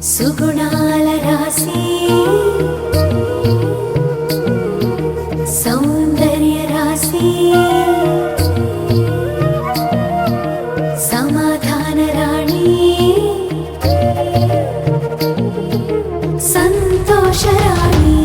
సుగుణాల రాశి సౌందర్య రాశి సమాధాన రాణి సంతోష రాణి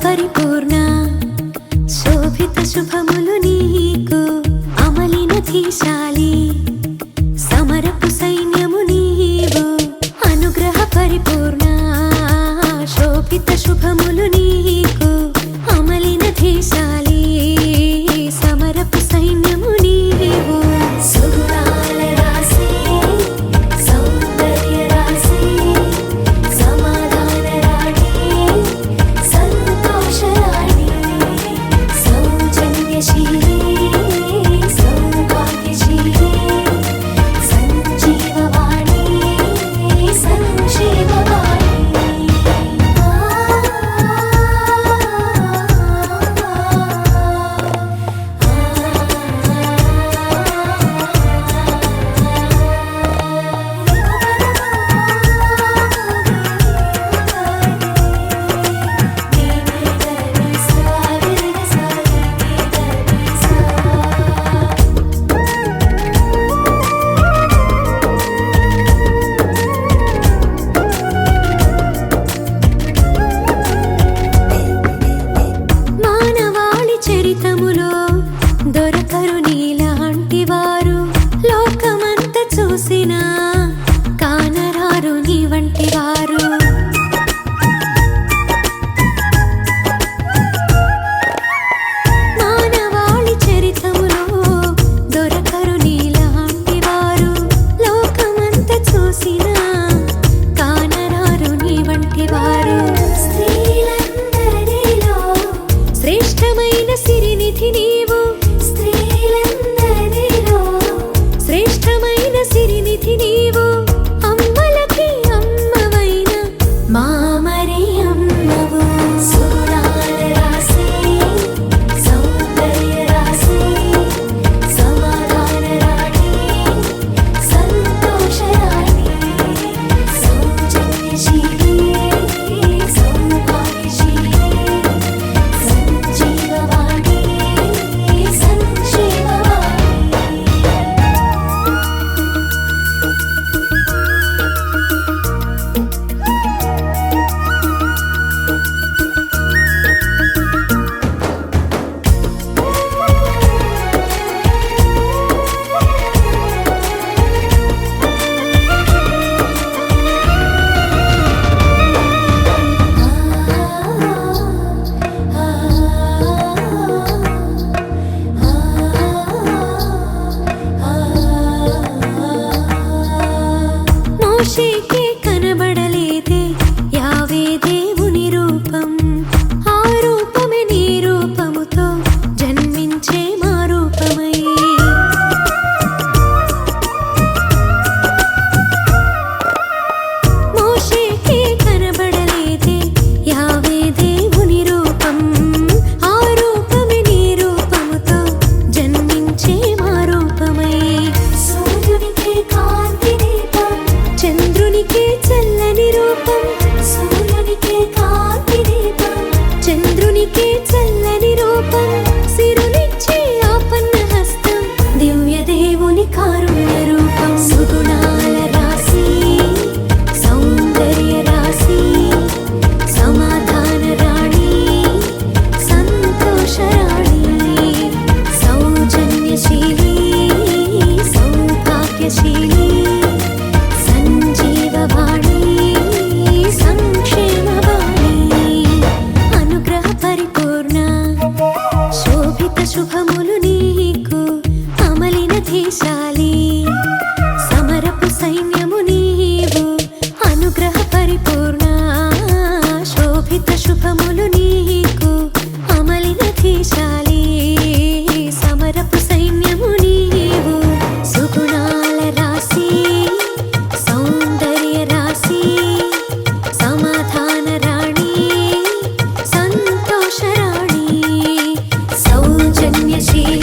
పరిపూర్ణ శోభిత శుభములు నీకు అమలిన ధీశాలి సమరపు సైన్యము నీవు అనుగ్రహ పరిపూర్ణ శోభిత శుభములు నీకు అమలిన ధీశాలి సమరపు సైన్యము నీవు సుగుణాల రాశి సౌందర్య రాశి సమాధాన రాణి సౌజన్యశీలి సౌభాగ్యశీలి సంజీవవాణి సంక్షేమవాణి చరితములో దొరకరు నీలాంటి వారు లోకమంత చూసినా కానరారు నీ వంటి వారు మానవాళి చరితములో దొరకరు నీలాంటి వారు లోకమంత చూసినా కానరారు నీ వంటి వారు శ్రేష్టమైన సిరినిధి నీవు స్త్రీలందరిలో శ్రేష్టమైన సిరినిధి నీవు అమ్మలకి అమ్మవైన మా మరి అమ్మవు సుగుణాల రాశి సౌందర్య రాశి సమాధాన రాణి సంతోష రాణి సౌజన్యశీలి సౌభాగ్యశీలి సంజీవవాణి సంక్షేమవాణి మోషేకే కనబడలేదే యావే దేవుని రూపం ఆ రూపమే నీ రూపముతో జన్మించే మా రూపమై మోషేకే కనబడలేదే యావే దేవుని రూపం ఆ రూపమే నీ రూపముతో జన్మించే మా రూపమై సూర్యునికి కాంతి దీపం చంద్రునికి పుణ్యశీలి